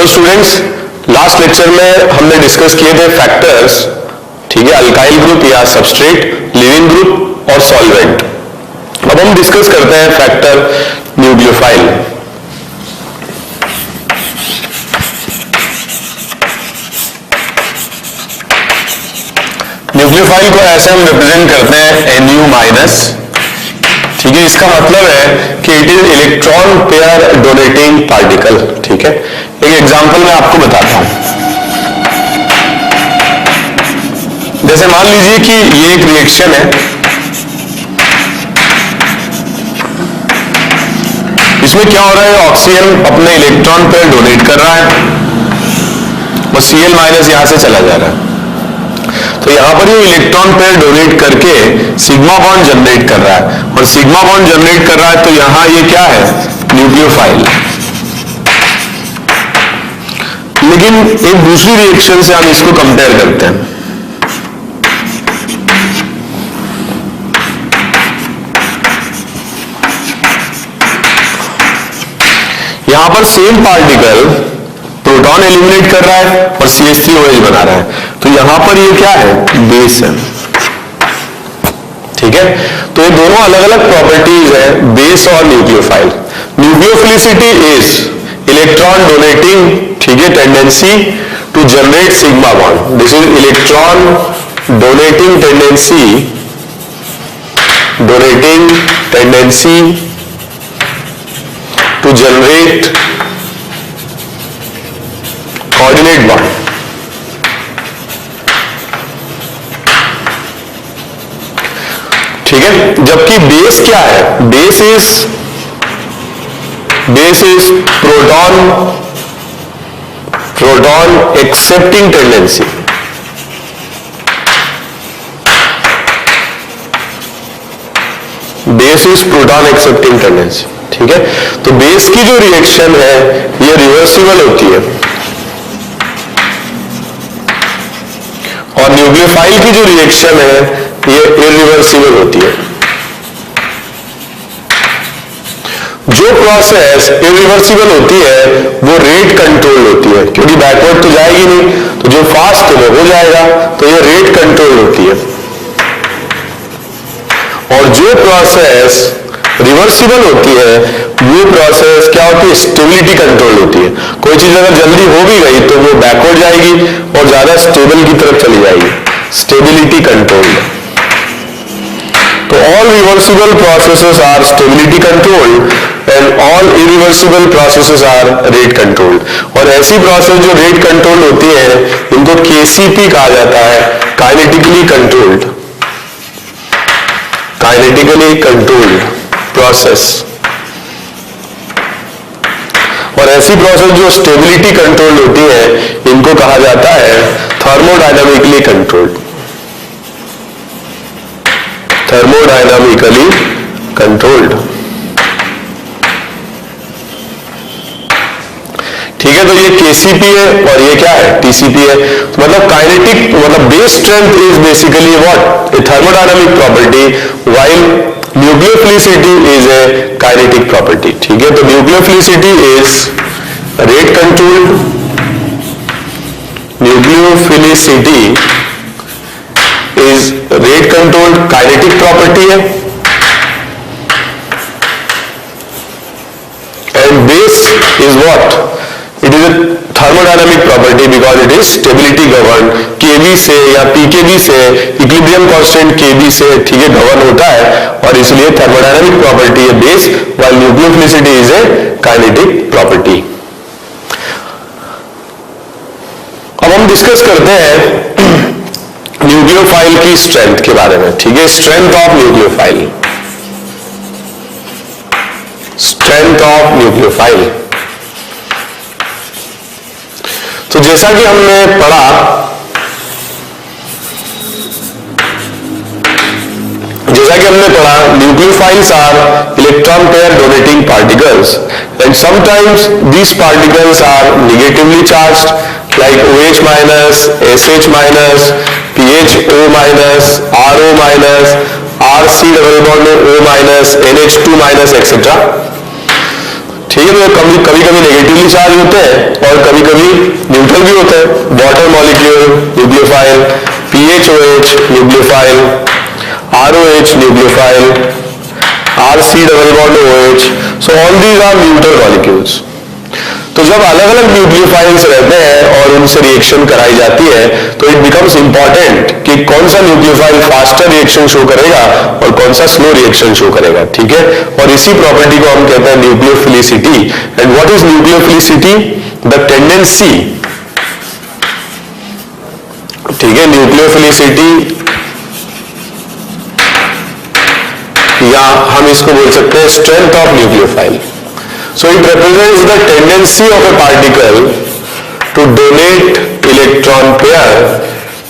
Students, last lecture में हमने discuss किए थे फैक्टर्स, ठीक है, अल्काइल ग्रुप या सबस्ट्रेट, लिविंग ग्रुप और सॉल्वेंट। अब हम डिस्कस करते हैं फैक्टर न्यूक्लियोफाइल। न्यूक्लियोफाइल को ऐसे हम रिप्रेजेंट करते हैं Nu माइनस, ठीक है। इसका मतलब है कि it is electron pair donating particle, ठीक है। एक एग्जांपल मैं आपको बताता हूं। जैसे मान लीजिए कि ये एक रिएक्शन है, इसमें क्या हो रहा है, ऑक्सीजन अपने इलेक्ट्रॉन पेयर डोनेट कर रहा है और Cl माइनस यहां से चला जा रहा है। तो यहां पर ये इलेक्ट्रॉन पेयर डोनेट करके सिग्मा बॉन्ड जनरेट कर रहा है, और सिग्मा बॉन्ड जनरेट कर रहा है, तो यहां ये क्या है, न्यूक्लियोफाइल। लेकिन एक दूसरी रिएक्शन से हम इसको कंपेयर करते हैं। यहां पर सेम पार्टिकल प्रोटॉन एलिमिनेट कर रहा है और CH3OH बना रहा है, तो यहां पर ये क्या है, बेस है, ठीक है। तो ये दोनों अलग अलग प्रॉपर्टीज है, बेस और nucleophile. Nucleophilicity is electron donating, ठीक है, tendency to generate sigma bond. This is electron donating tendency to generate coordinate bond. ठीक है, जबकि बेस क्या है, base is proton accepting tendency. Base is proton accepting tendency, ठीक है। तो बेस की जो रिएक्शन है ये रिवर्सिबल होती है, और न्यूक्लियोफाइल की जो रिएक्शन है ये इरिवर्सिबल होती है। जो प्रोसेस इरिवर्सिबल होती है वो रेट कंट्रोल होती है, क्योंकि बैकवर्ड तो जाएगी नहीं, तो जो फास्ट है वो हो जाएगा, तो ये रेट कंट्रोल होती है। और जो प्रोसेस रिवर्सिबल होती है वो प्रोसेस क्या होती है, स्टेबिलिटी कंट्रोल होती है। कोई चीज अगर जल्दी हो भी गई तो वो बैकवर्ड जाएगी और ज्यादा स्टेबल की तरफ चली जाएगी, स्टेबिलिटी कंट्रोल। तो all reversible processes are stability controlled and all irreversible processes are rate controlled. और ऐसी प्रोसेस जो रेट कंट्रोल होती है इनको KCP कहा जाता है, काइनेटिकली कंट्रोल्ड प्रोसेस। और ऐसी प्रोसेस जो स्टेबिलिटी कंट्रोल होती है इनको कहा जाता है थर्मोडायनामिकली कंट्रोल्ड। ठीक है, तो ये KCP है और ये क्या है, TCP है। तो मतलब काइनेटिक, मतलब base strength is basically what, a thermodynamic property, while nucleophilicity is a kinetic property, ठीक है। तो nucleophilicity is rate controlled, kinetic property है, and base is what, it is a thermodynamic property because it is stability govern, Kb से या pKb से, equilibrium constant Kb से, ठीक है, गवर्न होता है, और इसलिए थर्मोडायनामिक प्रॉपर्टी है base, while nucleophilicity is a kinetic property. अब हम डिस्कस करते हैं न्यूक्लियोफाइल की स्ट्रेंथ के बारे में, ठीक है। स्ट्रेंथ ऑफ न्यूक्लियोफाइल, तो जैसा कि हमने पढ़ा, nucleophiles are electron pair donating particles and sometimes these particles are negatively charged like OH minus, SH minus, PHO minus, RO minus, RC double bond में O minus, NH2 minus etcetera, ठीक है। तो कभी कभी नेगेटिवली चार्ज होते हैं और कभी कभी न्यूट्रल भी होते हैं। Water molecule nucleophile, PHOH nucleophile, ROH nucleophile, RC double bond OH, so all these are neutral molecules. तो जब अलग अलग न्यूक्लियोफाइल्स रहते हैं और उनसे रिएक्शन कराई जाती है तो इट बिकम्स इंपॉर्टेंट कि कौन सा न्यूक्लियोफाइल फास्टर रिएक्शन शो करेगा और कौन सा स्लो रिएक्शन शो करेगा, ठीक है। और इसी प्रॉपर्टी को हम कहते हैं nucleophilicity. And what is nucleophilicity? The tendency, ठीक है, न्यूक्लियोफिलिसिटी, या हम इसको बोल सकते हैं strength of nucleophile. So it represents the tendency of a particle to donate electron pair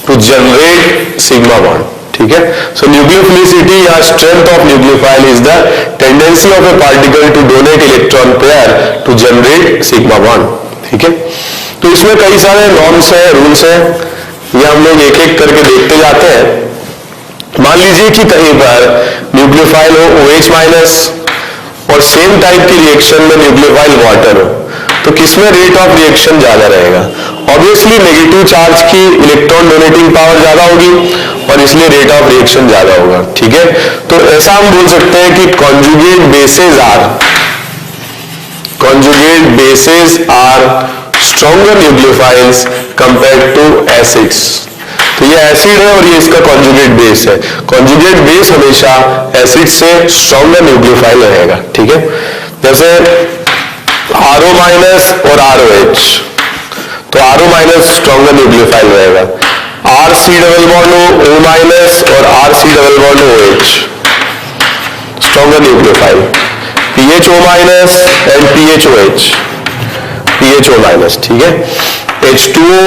to generate sigma bond, ठीक है। So nucleophilicity या strength of nucleophile is the tendency of a particle to donate electron pair to generate sigma bond, ठीक है। तो इसमें कई सारे norms हैं, रूल्स हैं, ये हम लोग एक एक करके देखते जाते हैं। मान लीजिए कि कहीं पर न्यूक्लियोफाइल हो OH माइनस और सेम टाइप की रिएक्शन में न्यूक्लियोफाइल वाटर हो, तो किसमें रेट ऑफ रिएक्शन ज्यादा रहेगा? ऑब्वियसली नेगेटिव चार्ज की इलेक्ट्रॉन डोनेटिंग पावर ज्यादा होगी और इसलिए रेट ऑफ रिएक्शन ज्यादा होगा, ठीक है। तो ऐसा हम बोल सकते हैं कि conjugate bases are stronger nucleophiles compared to acids. तो ये एसिड है और ये इसका कॉन्जुगेट बेस है। कॉन्जुगेट बेस हमेशा एसिड से स्ट्रॉन्गर न्यूक्लियोफाइल रहेगा, ठीक है। जैसे RO माइनस और ROH, तो RO माइनस स्ट्रॉन्गर न्यूक्लियोफाइल रहेगा। RC double bond O minus और RC double bond OH stronger nucleophile. PHO minus and PHO minus, ठीक है। H2O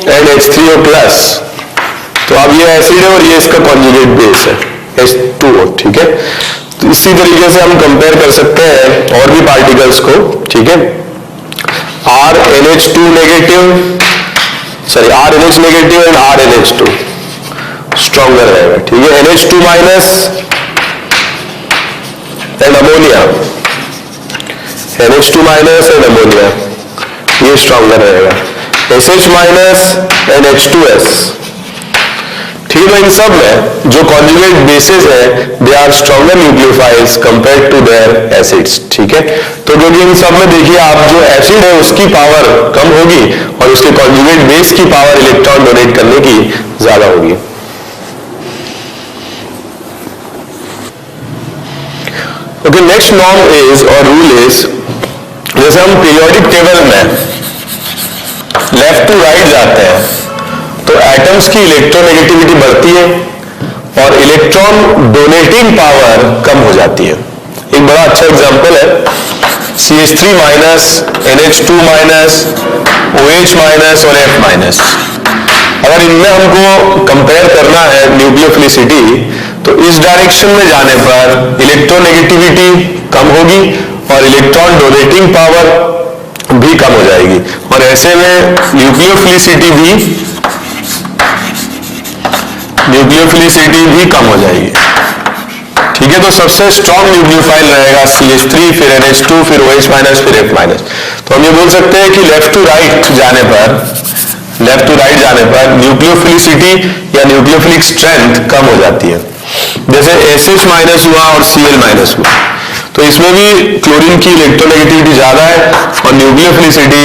एंड H3O प्लस, तो अब ये एसिड है और ये इसका कॉन्जुगेट बेस है H2O, ठीक है। तो इसी तरीके से हम कंपेयर कर सकते हैं और भी पार्टिकल्स को, ठीक है। RNH2 negative, sorry RNH negative and RNH2 stronger रहेगा, ठीक है। NH2 minus and ammonia, NH2 minus and ammonia, ये स्ट्रॉन्गर रहेगा। SH माइनस एंड H2S, ठीक है। इन सब में जो कॉन्जुगेट बेसेस है they are stronger nucleophiles compared to their acids, ठीक है। तो क्योंकि इन सब में देखिए आप जो एसिड है उसकी पावर कम होगी और उसके कॉन्जुगेट बेस की पावर इलेक्ट्रॉन डोनेट करने की ज्यादा होगी। ओके, नेक्स्ट नॉर्म इज और रूल इज, जैसे हम पीरियोडिक टेबल में लेफ्ट टू राइट जाते हैं तो एटम्स की इलेक्ट्रोनेगेटिविटी बढ़ती है और इलेक्ट्रॉन डोनेटिंग पावर कम हो जाती है। एक बड़ा अच्छा एग्जांपल है CH3 minus, NH2 minus, OH minus और F माइनस। अगर इनमें हमको कंपेयर करना है न्यूक्लियोफिलिसिटी, तो इस डायरेक्शन में जाने पर इलेक्ट्रोनेगेटिविटी कम होगी और इलेक्ट्रॉन डोनेटिंग पावर भी कम हो जाएगी और ऐसे में न्यूक्लियोफिलिसिटी भी कम हो जाएगी, ठीक है। तो सबसे स्ट्रॉन्ग न्यूक्लियोफाइल रहेगा CH3, फिर NH2, फिर OH माइनस, फिर F माइनस। तो हम ये बोल सकते हैं कि लेफ्ट टू राइट जाने पर न्यूक्लियोफिलिसिटी या न्यूक्लियोफिलिक स्ट्रेंथ कम हो जाती है। जैसे SH माइनस हुआ और Cl माइनस हुआ, तो इसमें भी क्लोरीन की इलेक्ट्रोनेगेटिविटी ज्यादा है और न्यूक्लियोफिलिसिटी,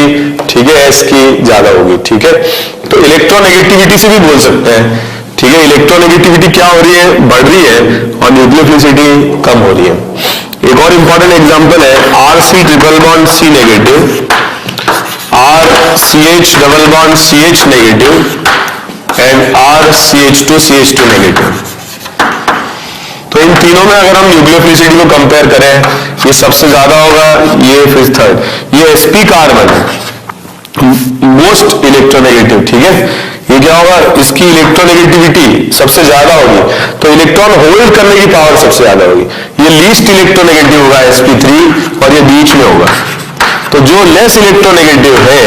ठीक है, S की ज्यादा होगी, ठीक है। तो इलेक्ट्रोनेगेटिविटी से भी बोल सकते हैं, ठीक है। इलेक्ट्रोनेगेटिविटी क्या हो रही है? बढ़ रही है और न्यूक्लियोफिलिसिटी कम हो रही है। एक और इंपॉर्टेंट एग्जांपल है RC triple bond C negative, RCH double bond CH negative and RCH2 negative. तो इन तीनों में अगर हम न्यूक्लियोफिलिसिटी को कंपेयर करें, ये सबसे ज्यादा होगा, ये फिर थर्ड। ये sp कार्बन मोस्ट इलेक्ट्रोनेगेटिव, ठीक है। ये क्या होगा? इसकी इलेक्ट्रोनेगेटिविटी सबसे ज्यादा होगी, तो इलेक्ट्रॉन होल्ड करने की पावर सबसे ज्यादा होगी। ये लीस्ट इलेक्ट्रोनेगेटिव होगा sp3 और ये बीच में होगा। तो जो लेस इलेक्ट्रोनेगेटिव है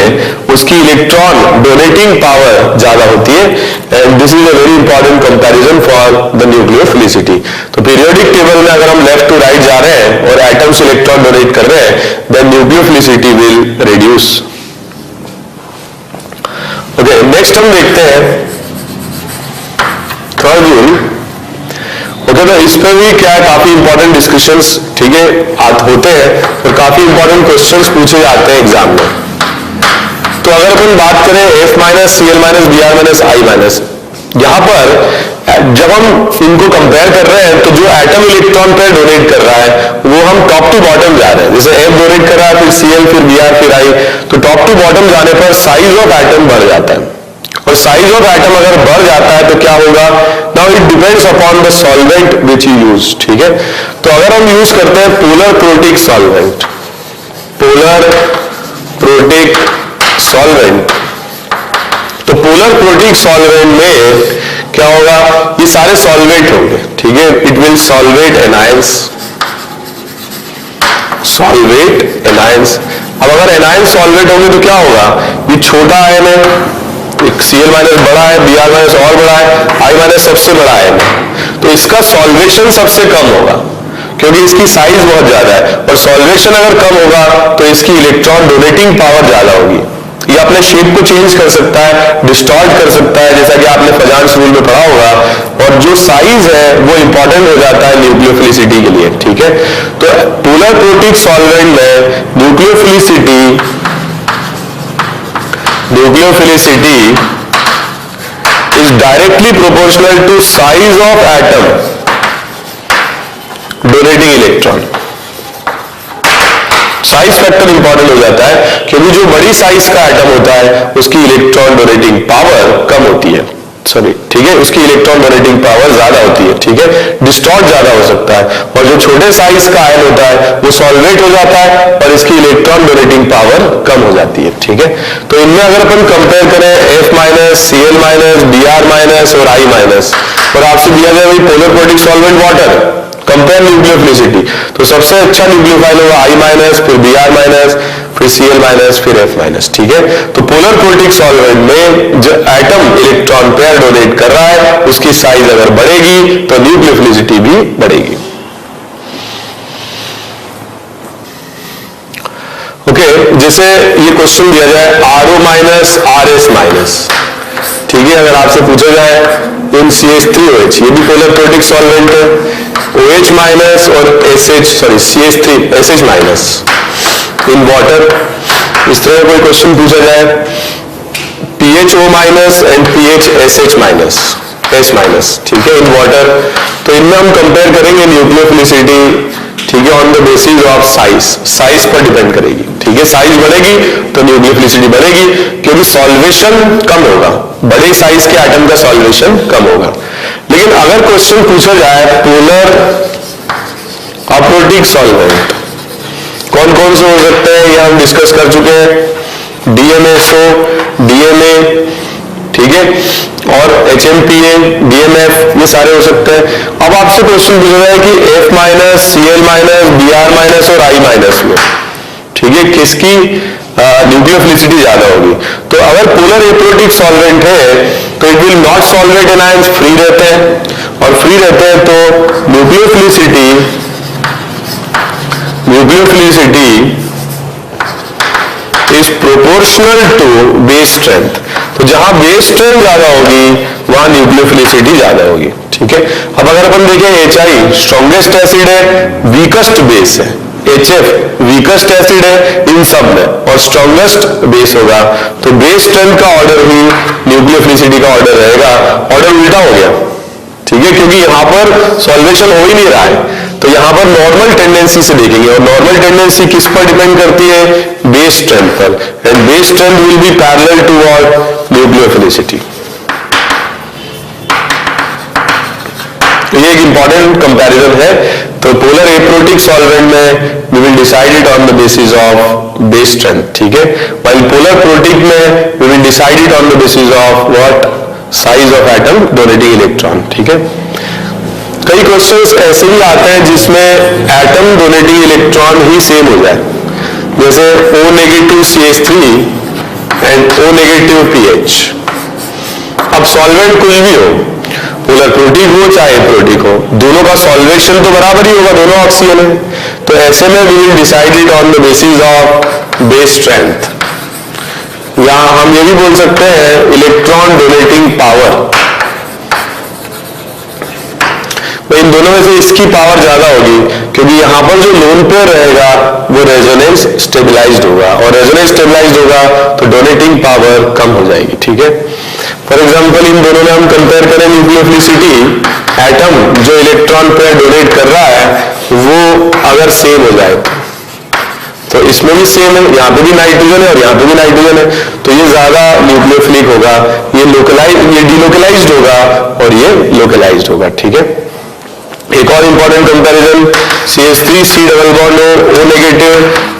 उसकी इलेक्ट्रॉन डोनेटिंग पावर ज्यादा होती है, and this is a very important comparison for the nucleophilicity. तो पीरियोडिक टेबल में अगर हम लेफ्ट टू राइट जा रहे हैं और एटम्स इलेक्ट्रॉन डोनेट कर रहे हैं, then nucleophilicity will reduce. Okay, next हम देखते हैं थर्ड रूल। ओके, तो इस पे भी क्या है, काफी इंपॉर्टेंट डिस्कशंस, ठीक है, होते हैं और काफी इंपॉर्टेंट क्वेश्चंस पूछे जाते हैं एग्जाम में। तो अगर अपन बात करें F minus C L minus B R minus I minus, यहां पर जब हम इनको कंपेयर कर रहे हैं तो जो एटम इलेक्ट्रॉन पे डोनेट कर रहा है वो हम टॉप टू बॉटम जा रहे हैं। जैसे F डोनेट कर रहा है, फिर Cl, फिर Br, फिर I, तो टॉप टू बॉटम जाने पर साइज ऑफ एटम बढ़ जाता है, और साइज ऑफ एटम अगर बढ़ जाता है तो क्या होगा, now it depends upon the solvent which you use, ठीक है। तो अगर हम यूज करते हैं polar protic solvent, polar protic solvent, तो पोलर प्रोटिक सॉल्वेंट में क्या होगा, ये सारे सॉल्वेट होंगे, ठीक है, it will solvate anions, solvate anions. अब अगर एनायंस सॉल्वेट होंगे तो क्या होगा, ये छोटा आयन है, एक Cl माइनस बड़ा है, Br माइनस और बड़ा है, I माइनस सबसे बड़ा है, तो इसका सॉल्वेशन सबसे कम होगा क्योंकि इसकी साइज बहुत ज्यादा है, और सॉल्वेशन अगर कम होगा तो इसकी इलेक्ट्रॉन डोनेटिंग पावर ज्यादा होगी। ये अपने शेप को चेंज कर सकता है, डिस्टॉर्ट कर सकता है, जैसा कि आपने फजांस रूल में पढ़ा होगा, और जो साइज है वो इंपॉर्टेंट हो जाता है न्यूक्लियोफिलिसिटी के लिए, ठीक है। तो पोलर प्रोटिक सॉल्वेंट में nucleophilicity is directly proportional to size of atom donating electron। Size factor important हो जाता है क्योंकि जो बड़ी साइज का एटम होता है उसकी इलेक्ट्रॉन डोनेटिंग पावर कम होती है, सॉरी, ठीक है, उसकी इलेक्ट्रॉन डोनेटिंग पावर ज्यादा होती है, ठीक है, डिस्टॉर्ट ज्यादा हो सकता है, और जो छोटे साइज का आयन होता है वो सॉल्वेट हो जाता है और इसकी इलेक्ट्रॉन डोनेटिंग पावर कम हो जाती है, ठीक है। तो इनमें अगर अपन कंपेयर करें F minus, Cl minus, Br minus और I माइनस, और आपसे दिया गया भाई polar protic solvent water, compare nucleophilicity, तो सबसे अच्छा न्यूक्लियोफाइल होगा I माइनस, फिर Br माइनस, फिर Cl माइनस, फिर F माइनस, ठीक है। तो पोलर प्रोटिक सॉल्वेंट में जो एटम इलेक्ट्रॉन पेयर डोनेट कर रहा है उसकी साइज अगर बढ़ेगी तो न्यूक्लियोफिलिसिटी भी बढ़ेगी। ओके, जैसे ये क्वेश्चन दिया जाए RO माइनस RS माइनस, ठीक है, अगर आपसे पूछा जाए इन CH3OH, ये भी पोलर प्रोटिक सॉल्वेंट है, OH माइनस और CH3 SH minus in water, इस तरह कोई क्वेश्चन पूछा जाए PHO minus and PHSH minus, S minus, ठीक है, इन वाटर, तो इनमें हम कंपेयर करेंगे न्यूक्लियोफिलिसिटी, ठीक है, on the basis of size पर डिपेंड करेगी, ठीक है, साइज बढ़ेगी तो न्यूक्लियोफिलिसिटी बढ़ेगी क्योंकि सॉल्वेशन कम होगा, बड़े साइज के एटम का सॉल्वेशन कम होगा। लेकिन अगर क्वेश्चन पूछा जाए पोलर अप्रोटिक सॉल्वेंट, कौन कौन से हो सकते हैं ये हम डिस्कस कर चुके हैं, DMSO, DMA, ठीक है, और HMPA, DMF, ये सारे हो सकते हैं। अब आपसे क्वेश्चन पूछा जाए कि F minus, Cl minus, Br minus और I माइनस में, ठीक है, किसकी न्यूक्लियोफिलिसिटी ज्यादा होगी, तो अगर पोलर एप्रोटिक सॉल्वेंट है तो it will not solvate anions, free रहते हैं, और फ्री रहते हैं तो nucleophilicity is proportional to base strength. तो जहां बेस स्ट्रेंथ ज्यादा होगी वहां न्यूक्लियोफिलिसिटी ज्यादा होगी, ठीक है। अब अगर अपन देखें HI स्ट्रॉन्गेस्ट एसिड है, वीकेस्ट बेस है, HF वीकेस्ट एसिड है इन सब में और स्ट्रॉन्गेस्ट बेस होगा, तो बेस स्ट्रेंथ का ऑर्डर ही न्यूक्लियोफिलिसिटी का ऑर्डर रहेगा, ऑर्डर उल्टा हो गया, ठीक है, क्योंकि यहां पर सॉल्वेशन हो ही नहीं रहा है, तो यहां पर नॉर्मल टेंडेंसी से देखेंगे, और नॉर्मल टेंडेंसी किस पर डिपेंड करती है, बेस स्ट्रेंथ पर, and base strength will be parallel to what, nucleophilicity. ये एक इंपॉर्टेंट कंपैरिजन है। तो पोलर एप्रोटिक सॉल्वेंट में we will decide it on the basis of base strength, ठीक है, व्हाइल पोलर प्रोटिक में we will decide it on the basis of what, size of atom donating electron, ठीक है। कई questions ऐसे भी आते हैं जिसमें एटम डोनेटिंग इलेक्ट्रॉन ही सेम हो जाए, जैसे O negative CH3 and O negative PH। अब सॉल्वेंट कुछ भी हो, पोलर प्रोटिक हो चाहे प्रोटिक हो, दोनों का सॉल्वेशन तो बराबर ही होगा, दोनों ऑक्सीजन है। तो ऐसे में we will decide it on the basis of base strength, या हम ये भी बोल सकते हैं इलेक्ट्रॉन डोनेटिंग पावर। इन दोनों में से इसकी पावर ज्यादा होगी, क्योंकि यहां पर जो लोन पेयर रहेगा वो रेजोनेंस स्टेबलाइज्ड होगा, और रेजोनेंस स्टेबलाइज्ड होगा तो डोनेटिंग पावर कम हो जाएगी। ठीक है, फॉर एग्जांपल इन दोनों में हम कंपेयर करें न्यूक्लियोफिलिसिटी, एटम जो इलेक्ट्रॉन पेयर डोनेट कर रहा है वो अगर सेम हो जाए, तो इसमें भी सेम है, यहाँ पे भी नाइट्रोजन है और यहाँ पे भी नाइट्रोजन है, तो ये ज्यादा न्यूक्लियोफिलिक होगा, ये डिलोकलाइज्ड होगा और ये लोकलाइज्ड होगा। ठीक है, एक और important comparison, CH3 C double bond O negative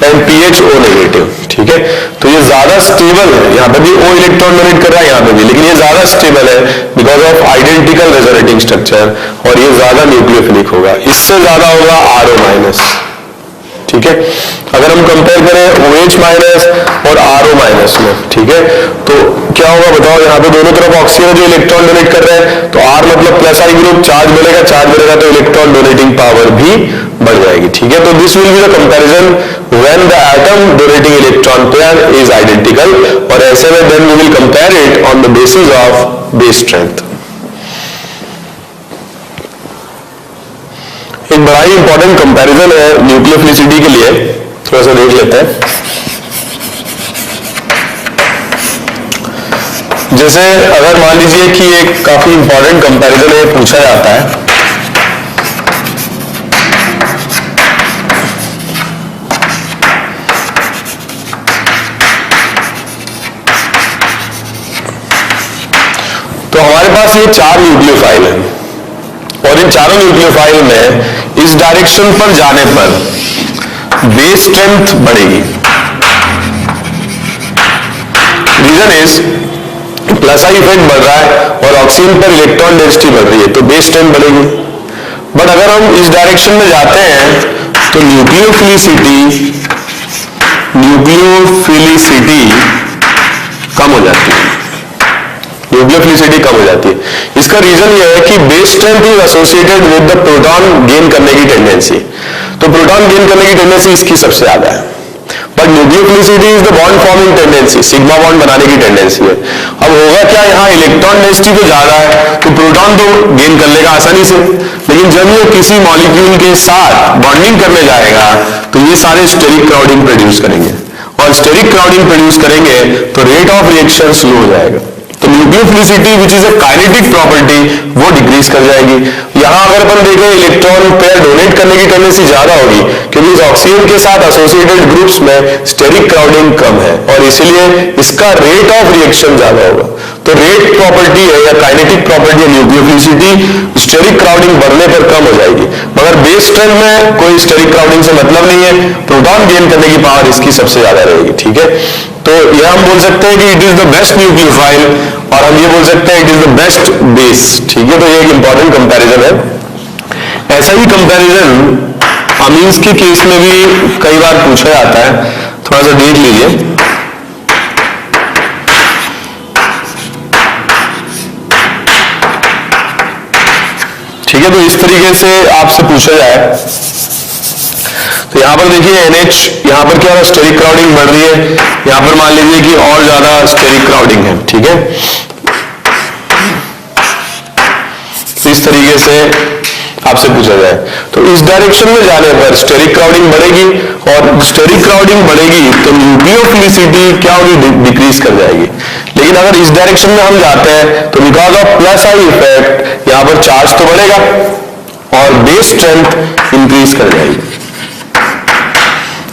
and PH O negative. ठीक है, तो ये ज्यादा स्टेबल है, यहाँ पे भी O इलेक्ट्रॉन डोनेट कर रहा है यहाँ पे भी, लेकिन ये ज्यादा स्टेबल है because of identical resonating structure, और ये ज्यादा न्यूक्लियोफिलिक होगा, इससे ज्यादा होगा RO माइनस। ठीक है, अगर हम कंपेयर करें OH माइनस और RO माइनस में, ठीक है, तो क्या होगा बताओ, यहाँ पे दोनों तरफ ऑक्सीजन जो इलेक्ट्रॉन डोनेट कर रहे हैं, तो R मतलब प्लस आई ग्रुप, चार्ज मिलेगा तो इलेक्ट्रॉन डोनेटिंग पावर भी बढ़ जाएगी। ठीक है, तो this will be the comparison when the atom donating electron pair is identical, और ऐसे में then we will compare it on the basis of base strength. एक बड़ा ही इंपॉर्टेंट कंपैरिजन है न्यूक्लियोफिलिसिटी के लिए, थोड़ा सा देख लेते हैं। जैसे अगर मान लीजिए कि एक काफी इंपॉर्टेंट कंपैरिजन है, पूछा जाता है, तो हमारे पास ये 4 न्यूक्लियोफाइल है, और इन चारों न्यूक्लियोफाइल में इस डायरेक्शन पर जाने पर बेस स्ट्रेंथ बढ़ेगी। Reason is plus I effect बढ़ रहा है और ऑक्सीजन पर इलेक्ट्रॉन डेंसिटी बढ़ रही है, तो बेस स्ट्रेंथ बढ़ेगी। बट अगर हम इस डायरेक्शन में जाते हैं तो न्यूक्लियोफिलिसिटी कम हो जाती है, न्यूक्लियोफिलिसिटी कम हो जाती है। इसका रीजन यह है कि base strength is associated with the proton gain करने की टेंडेंसी, तो प्रोटॉन गेन करने की टेंडेंसी इसकी सबसे ज्यादा है। But nucleophilicity is the bond forming tendency, sigma bond बनाने की टेंडेंसी है। अब होगा क्या, यहाँ इलेक्ट्रॉन डेंसिटी तो ज्यादा है तो प्रोटॉन तो गेन कर लेगा आसानी से, लेकिन जब ये किसी मॉलिक्यूल के साथ बॉन्डिंग करने जाएगा तो ये सारे स्टेरिक क्राउडिंग प्रोड्यूस करेंगे, और स्टेरिक क्राउडिंग प्रोड्यूस करेंगे तो रेट ऑफ रिएक्शन स्लो हो जाएगा, तो nucleophilicity which is a kinetic property वो डिक्रीज कर जाएगी। यहां अगर अपन देखें इलेक्ट्रॉन पेयर डोनेट करने की टेंडेंसी ज्यादा होगी, क्योंकि इस ऑक्सीजन के साथ एसोसिएटेड ग्रुप्स में स्टेरिक क्राउडिंग कम है, और इसीलिए इसका रेट ऑफ रिएक्शन ज्यादा होगा। तो रेट प्रॉपर्टी है या काइनेटिक प्रॉपर्टी है न्यूक्लियोफिलिसिटी, स्टेरिक क्राउडिंग बढ़ने पर कम हो जाएगी, मगर बेस स्ट्रेंथ में कोई स्टेरिक क्राउडिंग से मतलब नहीं है, प्रोटॉन गेन करने की पावर इसकी सबसे ज्यादा रहेगी। ठीक है, तो यह हम बोल सकते हैं कि it is the best nucleophile, और हम ये बोल सकते हैं it is the best base. ठीक है, तो ये एक इंपॉर्टेंट कंपैरिजन है। ऐसा ही कंपैरिजन अमीन्स के केस में भी कई बार पूछा जाता है, थोड़ा सा देख लीजिए। ठीक है, तो इस तरीके से आपसे पूछा जाए, तो यहां पर देखिए NH, यहां पर क्या है, स्टेरिक क्राउडिंग बढ़ रही है, यहां पर मान लीजिए कि और ज्यादा स्टेरिक क्राउडिंग है। ठीक है, इस तरीके से आपसे पूछा जाए, तो इस डायरेक्शन में जाने पर स्टेरिक क्राउडिंग बढ़ेगी, और स्टेरिक क्राउडिंग बढ़ेगी तो न्यूक्लियोफिलिसिटी क्या होगी, डिक्रीज कर जाएगी। लेकिन अगर इस डायरेक्शन में हम जाते हैं तो because of plus I effect यहां पर चार्ज तो बढ़ेगा और बेस स्ट्रेंथ इंक्रीज कर जाएगी।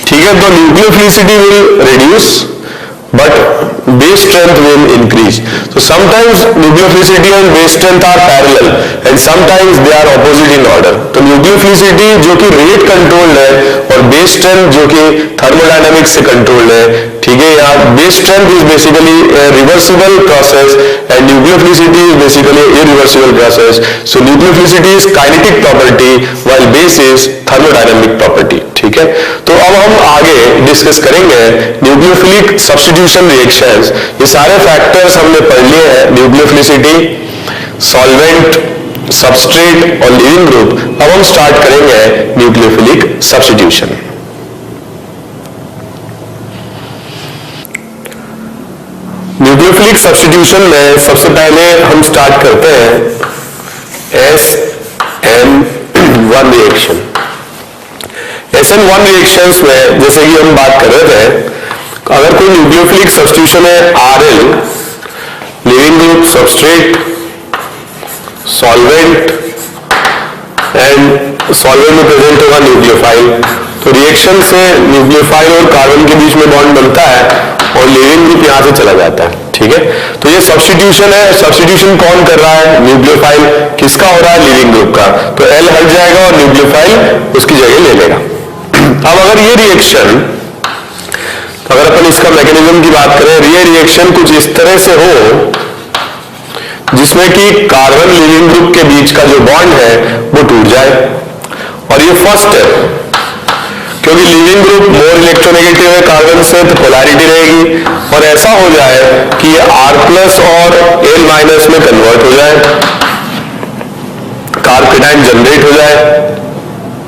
ठीक है, तो nucleophilicity will reduce but base strength will increase. So sometimes nucleophilicity and base strength are parallel and sometimes they are opposite in order. तो nucleophilicity जो कि रेट कंट्रोल्ड है और बेस स्ट्रेंथ जो कि थर्मोडायनामिक्स से कंट्रोल्ड है, ठीक है। यहाँ base strength is basically reversible process and nucleophilicity is basically irreversible process. So nucleophilicity is kinetic property while base is thermodynamic property. ठीक है, तो अब हम आगे डिस्कस करेंगे न्यूक्लियोफिलिक सब्स्टिट्यूशन रिएक्शंस। ये सारे फैक्टर्स हमने पढ़ लिए हैं, न्यूक्लियोफिलिसिटी, सॉल्वेंट, सबस्ट्रेट और लिविंग ग्रुप। अब हम स्टार्ट करेंगे न्यूक्लियोफिलिक सब्स्टिट्यूशन। न्यूक्लियोफिलिक सब्स्टिट्यूशन में सबसे पहले हम स्टार्ट करते हैं SN1 रिएक्शन। SN1 रिएक्शंस में जैसे कि हम बात कर रहे थे, अगर कोई न्यूक्लियोफिलिक सब्स्टिट्यूशन है RL, leaving group, substrate, solvent and solvent में प्रेजेंट होगा न्यूक्लियोफाइल, तो रिएक्शन से न्यूक्लियोफाइल और कार्बन के बीच में बॉन्ड बनता है और लिविंग ग्रुप यहां से चला जाता है। ठीक है, तो ये सब्स्टिट्यूशन है। सब्स्टिट्यूशन कौन कर रहा है? न्यूक्लियोफाइल। किसका हो रहा है? लिविंग ग्रुप का। तो L हट जाएगा और न्यूक्लियोफाइल उसकी जगह ले लेगा। अब अगर ये रिएक्शन, अगर अपन इसका मैकेनिज्म की बात करें, ये रिएक्शन कुछ इस तरह से हो जिसमें कि कार्बन लिविंग ग्रुप के बीच का जो बॉन्ड है वो टूट जाए, और ये फर्स्ट है क्योंकि लिविंग ग्रुप मोर इलेक्ट्रोनेगेटिव है कार्बन से, तो पोलैरिटी रहेगी, और ऐसा हो जाए कि ये R+ और L- में कन्वर्ट हो जाए, कार्बोकेटाइन जनरेट हो जाए।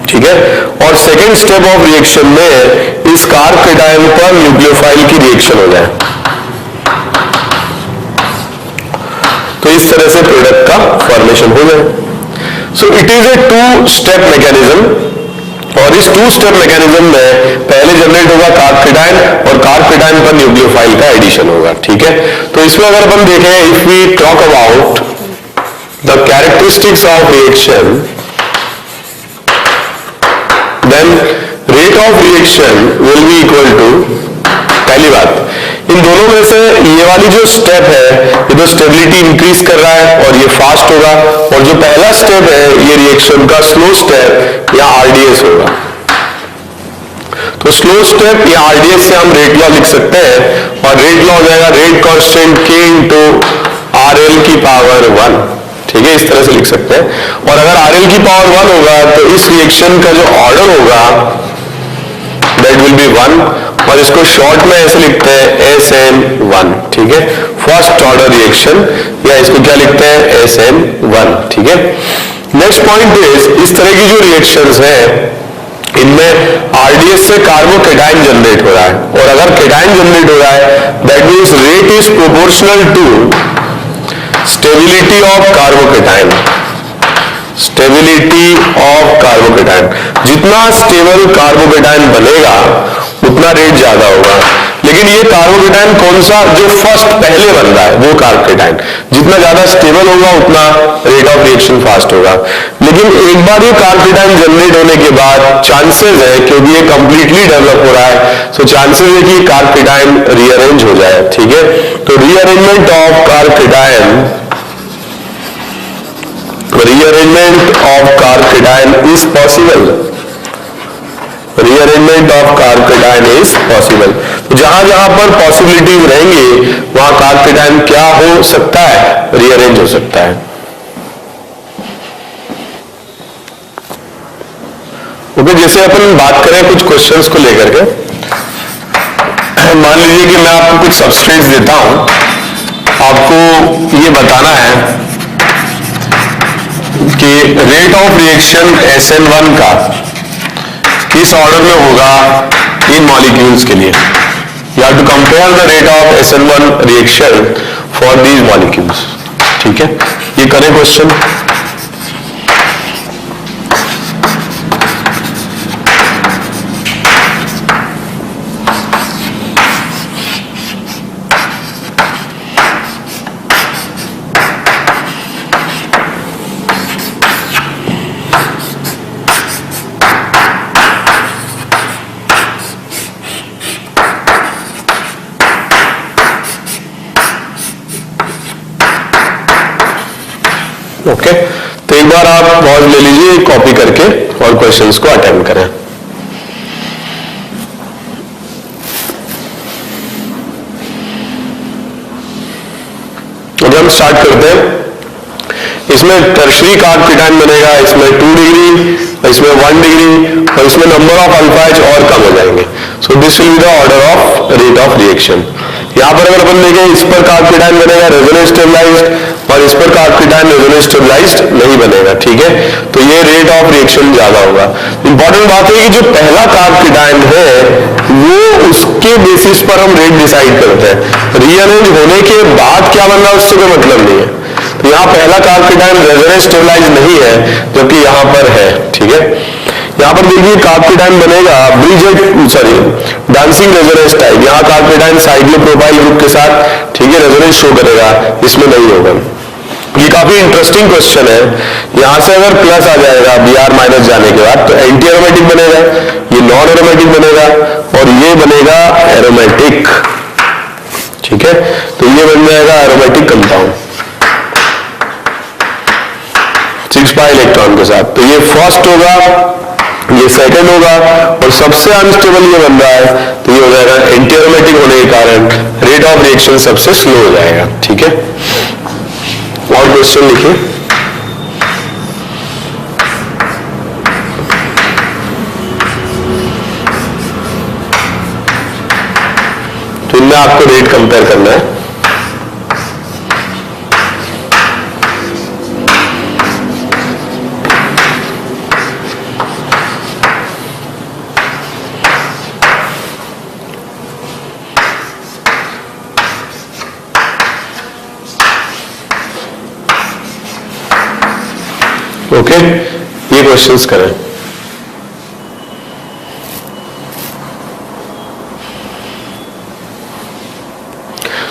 ठीक है, और सेकेंड स्टेप ऑफ रिएक्शन में इस कार्बोकेटाइन पर न्यूक्लियोफाइल की रिएक्शन हो जाए, तो इस तरह से प्रोडक्ट का फॉर्मेशन हो जाए। So it is A 2 step mechanism, और इस 2 स्टेप मैकेनिज्म में पहले जनरेट होगा कार्बोकेटाइन और कार्बोकेटाइन पर न्यूक्लियोफाइल का एडिशन होगा। ठीक है, तो इसमें अगर अपन देखें, if we talk about the characteristics of reaction, then rate of reaction will be equal to, पहली बात, इन दोनों में से ये वाली जो स्टेप है ये तो स्टेबिलिटी इंक्रीज कर रहा है और ये फास्ट होगा, और जो पहला स्टेप है ये रिएक्शन का स्लो स्टेप या RDS होगा। तो स्लो स्टेप या RDS से हम रेट लॉ लिख सकते हैं, और रेट लॉ हो जाएगा rate constant K into RL की पावर 1। ठीक है, इस तरह से लिख सकते हैं, और अगर RL की पावर 1 होगा तो इस रिएक्शन का जो ऑर्डर होगा दैट विल बी 1, और इसको शॉर्ट में ऐसे लिखते हैं SN1। ठीक है, फर्स्ट ऑर्डर रिएक्शन, या इसको क्या लिखते हैं? SN1। ठीक है, नेक्स्ट पॉइंट इज, इस तरह की जो रिएक्शंस हैं इनमें RDS से कार्बोकेटाइन जनरेट हो रहा है, और अगर केटाइन जनरेट हो रहा है that means rate is proportional to stability of carbocation. Stability of carbocation, जितना स्टेबल कार्बोकेटाइन बनेगा उतना रेट ज्यादा होगा। लेकिन ये कार्बोकेटाइन कौन सा? जो फर्स्ट पहले बन रहा है वो कार्बोकेटाइन, जितना ज्यादा स्टेबल होगा उतना रेट ऑफ रिएक्शन फास्ट होगा। लेकिन एक बार ये कार्बोकेटाइन जनरेट होने के बाद चांसेस है, क्योंकि ये कंप्लीटली डेवलप हो रहा है, सो चांसेस है कि कार्बोकेटाइन रीअरेंज हो जाए। ठीक है, तो rearrangement of carbocation, rearrangement of carbocation is possible. Rearrangement of carbocation is possible. तो जहां जहां पर पॉसिबिलिटीज रहेंगी वहां कार्बोकेटाइन क्या हो सकता है? रीअरेंज हो सकता है। ओके, जैसे अपन बात करें कुछ क्वेश्चंस को लेकर के, मान लीजिए कि मैं आपको कुछ सबस्ट्रेट्स देता हूं, आपको ये बताना है कि रेट ऑफ रिएक्शन SN1 का किस ऑर्डर में होगा इन मॉलिक्यूल्स के लिए। You have to compare the rate of SN1 reaction for these molecules. ठीक है, ये करें क्वेश्चन। ओके, तो एक बार आप पॉज ले लीजिए कॉपी करके और क्वेश्चंस को अटेम्प्ट करें। हम स्टार्ट करते हैं। इसमें टर्शरी कार्ब-केटायन बनेगा, इसमें 2 डिग्री, इसमें 1 डिग्री, और इसमें नंबर ऑफ अल्फा एच और कम हो जाएंगे। So this will be the order of rate of reaction. यहाँ पर अगर अपन देखें, इस पर कार्ब-केटायन बनेगा रेजोनेंस स्टेबलाइज्ड, और इस पर कार्ब-केटायन रेजोनेंस स्टेबलाइज्ड नहीं बनेगा, ठीक है। तो ये रेट ऑफ रिएक्शन ज्यादा होगा। इंपॉर्टेंट बात है कि जो पहला कार्ब-केटायन है वो उसके बेसिस पर हम रेट डिसाइड करते हैं। रीअरेंज होने के बाद क्या बन रहा है उससे कोई मतलब नहीं है। तो यहाँ पहला कार्ब-केटायन रेजोनेंस स्टेबलाइज्ड नहीं है, जबकि यहाँ पर है, ठीक है। यहाँ पर देखिए कार्ब-केटायन बनेगा डांसिंग रेजोनेंस टाइप। यहाँ कार्ब-केटायन साइक्लोप्रोपाइल ग्रुप के साथ, ठीक है, रेजोनेंस शो करेगा, इसमें नहीं होगा। ये काफी इंटरेस्टिंग क्वेश्चन है। यहां से अगर प्लस आ जाएगा Br माइनस जाने के बाद तो एंटी एरोमेटिक बनेगा, ये नॉन एरोमेटिक बनेगा, और ये बनेगा एरोमेटिक, ठीक है। तो ये बन जाएगा एरोमेटिक कंपाउंड 6 पाई इलेक्ट्रॉन के साथ। तो ये फर्स्ट होगा, ये सेकंड होगा, और सबसे अनस्टेबल ये बन रहा है, तो ये हो जाएगा एंटी एरोमेटिक होने के कारण रेट ऑफ रिएक्शन सबसे स्लो हो जाएगा, ठीक है। और क्वेश्चन लिखिए। तो इनमें आपको रेट कंपेयर करना है। ओके, ये क्वेश्चंस करें।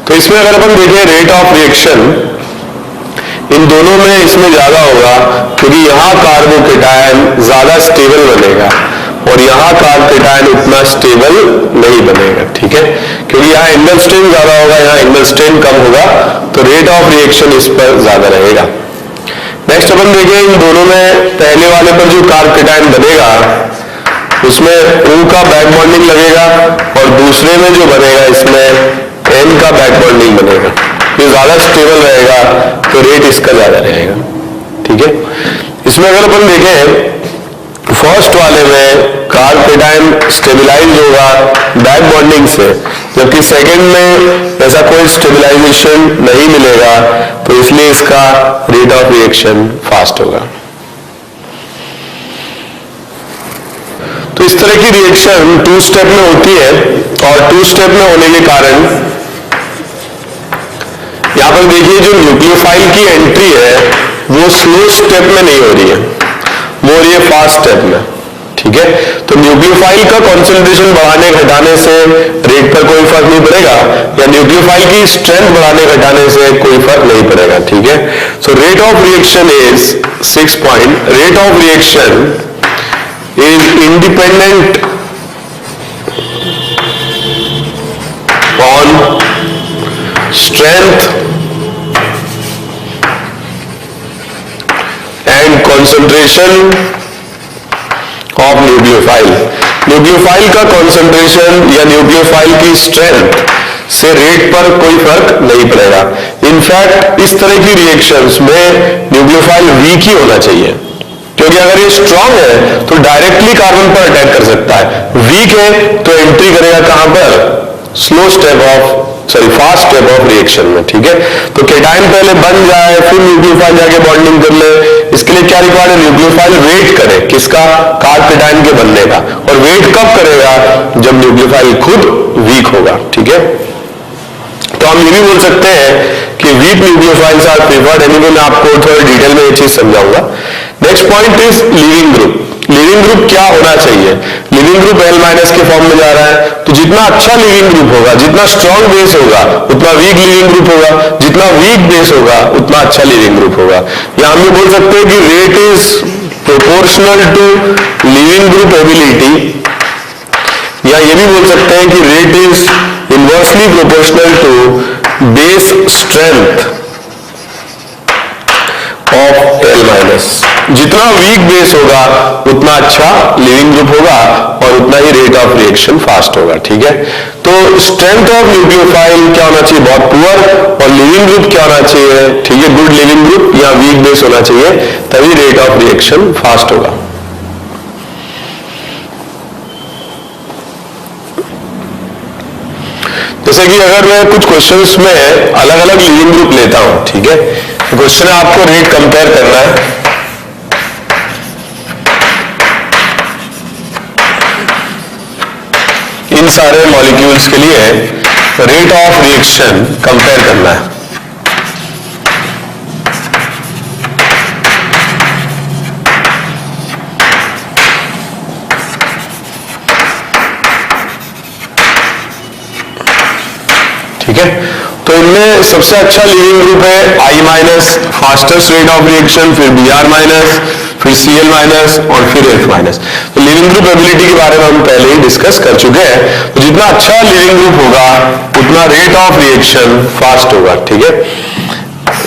तो इसमें अगर अपन देखें रेट ऑफ रिएक्शन, इन दोनों में इसमें ज्यादा होगा, क्योंकि यहां कार्बोकेटायन ज्यादा स्टेबल बनेगा और यहां कार्बोकेटायन उतना स्टेबल नहीं बनेगा, ठीक है। क्योंकि यहां एंगल स्ट्रेन ज्यादा होगा, यहां एंगल स्ट्रेन कम होगा, तो रेट ऑफ रिएक्शन इस पर ज्यादा रहेगा। नेक्स्ट अपन देखें, इन दोनों में पहले वाले पर जो कार्बोकेटायन बनेगा उसमें O का बैक बॉन्डिंग लगेगा, और दूसरे में जो बनेगा इसमें N का बैक बॉन्डिंग बनेगा। ये ज्यादा स्टेबल रहेगा, तो रेट इसका ज्यादा रहेगा, ठीक है। इसमें अगर अपन देखें, फर्स्ट वाले में कार्बोकेटायन स्टेबलाइज होगा बैक बॉन्डिंग से, जबकि सेकंड में ऐसा कोई स्टेबलाइजेशन नहीं मिलेगा, तो इसलिए इसका रेट ऑफ रिएक्शन फास्ट होगा। तो इस तरह की रिएक्शन 2 स्टेप में होती है, और 2 स्टेप में होने के कारण यहां पर देखिए जो न्यूक्लियोफाइल की एंट्री है वो स्लो स्टेप में नहीं हो रही है, वो हो रही है फास्ट स्टेप में, ठीक है। तो न्यूक्लियोफाइल का कॉन्सेंट्रेशन बढ़ाने घटाने से रेट पर कोई फर्क नहीं पड़ेगा, या न्यूक्लियोफाइल की स्ट्रेंथ बढ़ाने घटाने से कोई फर्क नहीं पड़ेगा, ठीक है। So rate of reaction is 6 point. Rate of reaction is independent on strength and concentration of nucleophile. Nucleophile का कॉन्सेंट्रेशन या न्यूक्लियोफाइल की स्ट्रेंथ से रेट पर कोई फर्क नहीं पड़ेगा। इनफैक्ट इस तरह की रिएक्शंस में न्यूक्लियोफाइल वीक ही होना चाहिए, क्योंकि अगर ये स्ट्रांग है तो डायरेक्टली कार्बन पर अटैक कर सकता है, वीक है तो एंट्री करेगा कहां पर, slow step of fast step of reaction में, ठीक है। तो केटायन पहले बन जाए, फिर न्यूक्लियोफाइल जाके बॉन्डिंग कर ले, इसके लिए क्या रिक्वायर्ड है, न्यूक्लियोफाइल वेट करे किसका, कार्ब-केटायन के बनने का, और वेट कब करेगा, जब न्यूक्लियोफाइल खुद वीक होगा, ठीक है। तो हम ये भी बोल सकते हैं कि weak nucleophiles are preferred. Anyway मैं आपको थोड़ा डिटेल में ये चीज समझाऊंगा। Next point is leaving group. Leaving group क्या होना चाहिए, लिविंग ग्रुप L- के फॉर्म में जा रहा है, तो जितना अच्छा लिविंग ग्रुप होगा, जितना स्ट्रॉन्ग बेस होगा उतना वीक लिविंग ग्रुप होगा, जितना वीक बेस होगा उतना अच्छा लिविंग ग्रुप होगा। या हम ये बोल सकते हैं कि rate is proportional to leaving group ability, या ये भी बोल सकते हैं कि rate is inversely proportional to base strength of L-। जितना वीक बेस होगा उतना उतना अच्छा लिविंग ग्रुप होगा और उतना ही रेट ऑफ रिएक्शन फास्ट होगा। ठीक है, तो स्ट्रेंथ ऑफ न्यूक्लियोफाइल क्या होना चाहिए, बहुत पुअर, और लिविंग ग्रुप क्या होना चाहिए, ठीक है, गुड लिविंग ग्रुप या वीक बेस होना चाहिए, तभी रेट ऑफ रिएक्शन फास्ट होगा। जैसे कि अगर मैं कुछ क्वेश्चंस में अलग अलग लिविंग ग्रुप लेता हूं, ठीक है, क्वेश्चन है आपको रेट कंपेयर करना है। इन सारे मॉलिक्यूल्स के लिए रेट ऑफ रिएक्शन कंपेयर करना है। ठीक है, तो इनमें सबसे अच्छा लिविंग ग्रुप है I minus, fastest rate of reaction, फिर Br माइनस, फिर Cl माइनस और फिर F माइनस। तो लिविंग ग्रुप एबिलिटी के बारे में हम पहले ही डिस्कस कर चुके हैं। तो जितना अच्छा लिविंग ग्रुप होगा उतना रेट ऑफ रिएक्शन फास्ट होगा। ठीक है,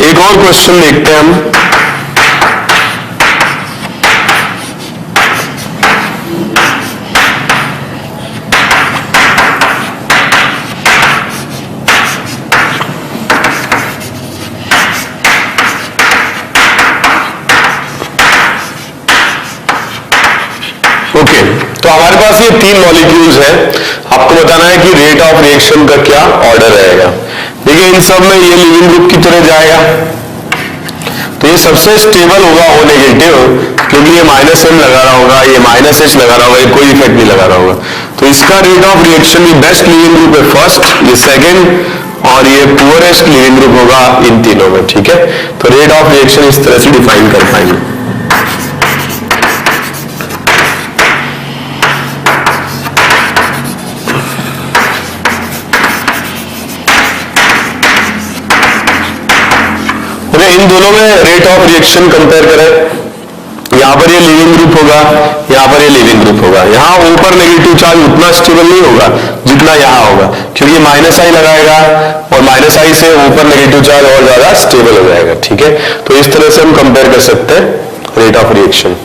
एक और क्वेश्चन देखते हैं हम। ओके, तो हमारे पास ये तीन मॉलिक्यूल्स हैं, आपको बताना है कि रेट ऑफ रिएक्शन का क्या ऑर्डर रहेगा। देखिए इन सब में ये लिविंग ग्रुप की तरह जाएगा, तो ये सबसे स्टेबल होगा O नेगेटिव, क्योंकि ये -M लगा रहा होगा, ये -H लगा रहा होगा, ये कोई इफेक्ट नहीं लगा रहा होगा। तो इसका रेट ऑफ रिएक्शन ये बेस्ट लिविंग ग्रुप है फर्स्ट, ये सेकेंड और ये पुअरेस्ट लिविंग ग्रुप होगा इन तीनों में। ठीक है, तो रेट ऑफ रिएक्शन इस तरह से डिफाइन कर पाएंगे। इन दोनों में रेट ऑफ रिएक्शन कंपेयर करें, यहां पर ये लिविंग ग्रुप होगा, यहां पर ये लिविंग ग्रुप होगा। यहां ऊपर नेगेटिव चार्ज उतना स्टेबल नहीं होगा जितना यहां होगा, क्योंकि -I लगाएगा और -I से ऊपर नेगेटिव चार्ज और ज्यादा स्टेबल हो जाएगा। ठीक है, तो इस तरह से हम कंपेयर कर सकते हैं रेट ऑफ रिएक्शन।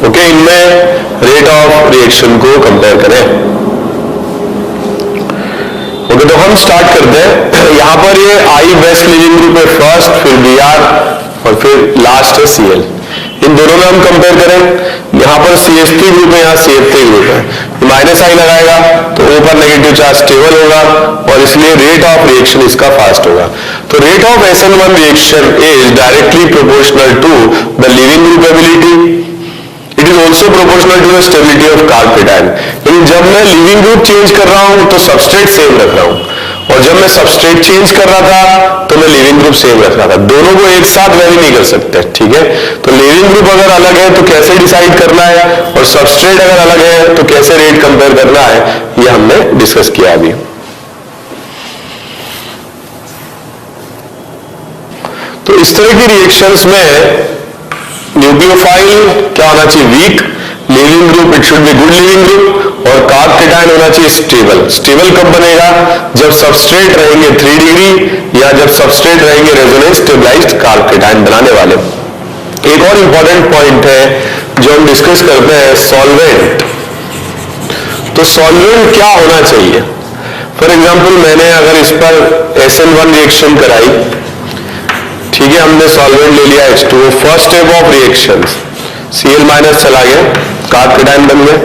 ओके, इनमें रेट ऑफ रिएक्शन को कंपेयर करें। ओके, तो हम स्टार्ट करते हैं। यहां पर ये I बेस्ट लिविंग ग्रुप है फर्स्ट, फिर Br और फिर लास्ट है Cl। इन दोनों में हम कंपेयर करें, यहां पर CH3 ग्रुप है, यहाँ CH3 ग्रुप है, -I लगाएगा तो ऊपर नेगेटिव चार्ज स्टेबल होगा और इसलिए रेट ऑफ रिएक्शन इसका फास्ट होगा। तो rate of SN1 reaction is directly proportional to the leaving group ability, it is also proportional to the stability of carbocation. लेकिन जब मैं लिविंग ग्रुप चेंज कर रहा हूं तो सबस्ट्रेट सेम रख रहा हूं, और जब मैं सबस्ट्रेट चेंज कर रहा था तो मैं लिविंग ग्रुप सेम रख रहा था। दोनों को एक साथ वेरी नहीं कर सकते। ठीक है, तो लिविंग ग्रुप अगर अलग है तो कैसे डिसाइड करना है, और सबस्ट्रेट अगर अलग है तो कैसे रेट कंपेयर करना है, ये हमने डिस्कस किया अभी। तो इस तरह की रिएक्शंस में न्यूक्लियोफाइल क्या होना चाहिए, weak, leaving group it should be good leaving group, और कार्ब केटायन होना चाहिए स्टेबल। स्टेबल कब बनेगा, जब सबस्ट्रेट रहेंगे 3 डिग्री या जब सबस्ट्रेट रहेंगे रेजोनेंस स्टेबलाइज्ड कार्ब केटायन बनाने वाले। एक और इंपॉर्टेंट पॉइंट है जो हम डिस्कस करते हैं, सॉल्वेंट। तो सॉल्वेंट क्या होना चाहिए, फॉर एग्जाम्पल मैंने अगर इस पर SN1 रिएक्शन कराई, ठीक है, हमने सॉल्वेंट ले लिया H2O, first step of reaction Cl minus चला गया, कार्ब केटायन बन गया।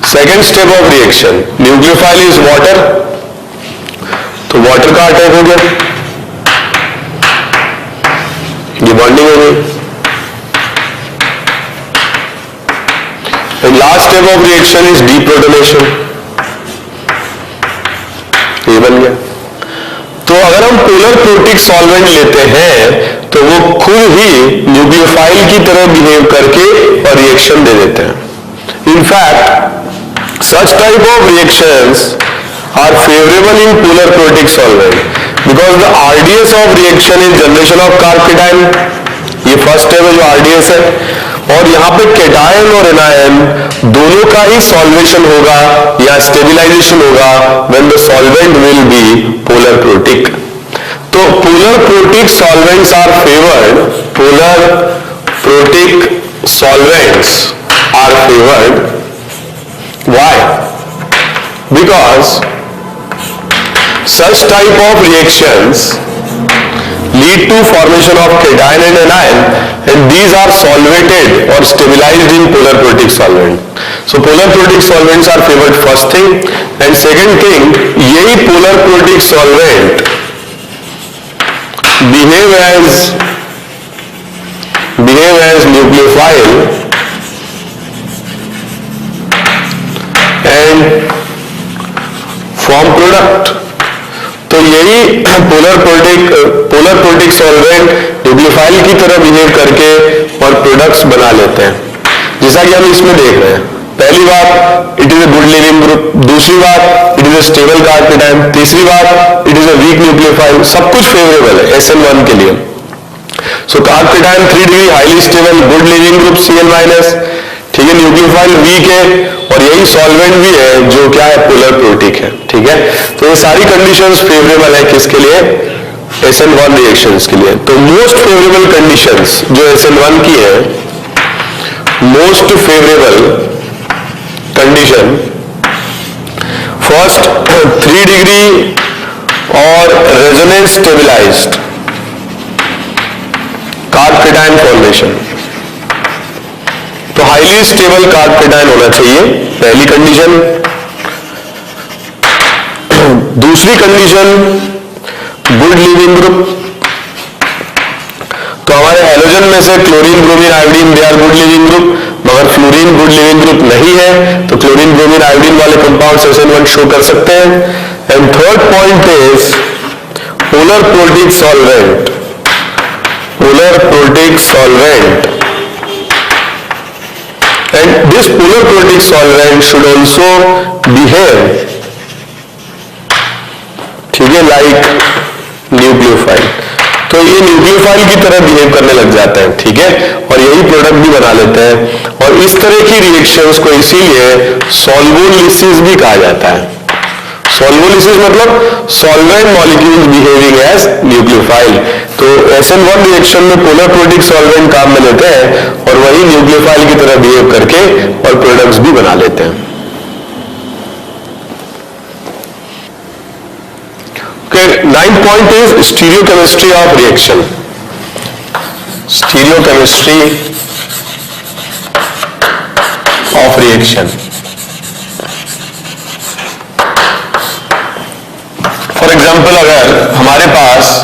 Second step of reaction nucleophile is water, तो वाटर का अटैक हो गया, ये बॉन्डिंग हो गई। Last step of reaction is deprotonation, ये बन गया। अगर हम पोलर प्रोटिक सॉल्वेंट लेते हैं तो वो खुद ही न्यूक्लियोफाइल की तरह बिहेव करके और रिएक्शन दे देते हैं। In fact such type of reactions are favourable in polar protic solvent because the RDS of reaction is generation of carbocation. ये फर्स्ट स्टेप है जो आरडीएस है, और यहाँ पे केटायन और एनायन दोनों का ही सॉल्वेशन होगा या स्टेबलाइजेशन होगा when the solvent will be polar protic. तो polar protic solvents are favoured, polar protic solvents are favoured. Why? Because such type of reactions lead to formation of cation and anion, and these are solvated or stabilized in polar protic solvent. So polar protic solvents are favored first thing, and second thing, यही polar protic solvent behave as nucleophile and form product. तो यही polar protic solvent nucleophile की तरह behave करके और products बना लेते हैं, जैसा कि हम इसमें देख रहे हैं। पहली बात, it is a good leaving group. दूसरी बात, इट इज अ स्टेबल कार्बकेटाइन। तीसरी बात, it is a weak nucleophile. सब कुछ फेवरेबल है SN1 के लिए। सो कार्बकेटाइन 3 degree highly stable, good leaving group Cl-, ठीक है, न्यूक्लियोफाइल वीक है, और यही सॉल्वेंट भी है जो क्या है, पोलर प्रोटिक है। ठीक है, तो ये सारी कंडीशंस फेवरेबल है किसके लिए, SN1 रिएक्शंस के लिए। तो मोस्ट फेवरेबल कंडीशंस जो SN1 की है, most favourable condition, first 3 degree और रेजोनेंस स्टेबलाइज्ड कार्बकेटाइन फॉर्मेशन। तो हाईली स्टेबल कार्बकेटाइन होना चाहिए, पहली कंडीशन। दूसरी कंडीशन, गुड लिविंग ग्रुप। तो हमारे हैलोजन में से chlorine, bromine, iodine they are good leaving group, मगर फ्लोरीन गुड लिविंग ग्रुप नहीं है, तो क्लोरीन, ब्रोमीन, आयोडीन वाले कंपाउंड्स SN1 शो कर सकते हैं। And third point is polar protic solvent, polar protic solvent, and this polar protic solvent should also behave, ठीक है, like न्यूक्लियोफाइल। तो ये न्यूक्लियोफाइल की तरह बिहेव करने लग जाते हैं, ठीक है, और यही प्रोडक्ट भी बना लेते हैं। और इस तरह की रिएक्शंस को इसीलिए सॉल्वोलिसिस भी कहा जाता है। सॉल्वोलिसिस मतलब solvent molecules behaving as nucleophile. तो SN1 रिएक्शन में पोलर प्रोटिक सॉल्वेंट काम में लेते हैं और वही न्यूक्लियोफाइल की तरह बिहेव करके और प्रोडक्ट्स भी बना लेते हैं। Ninth point is stereochemistry of reaction. Stereochemistry of reaction. For example, अगर हमारे पास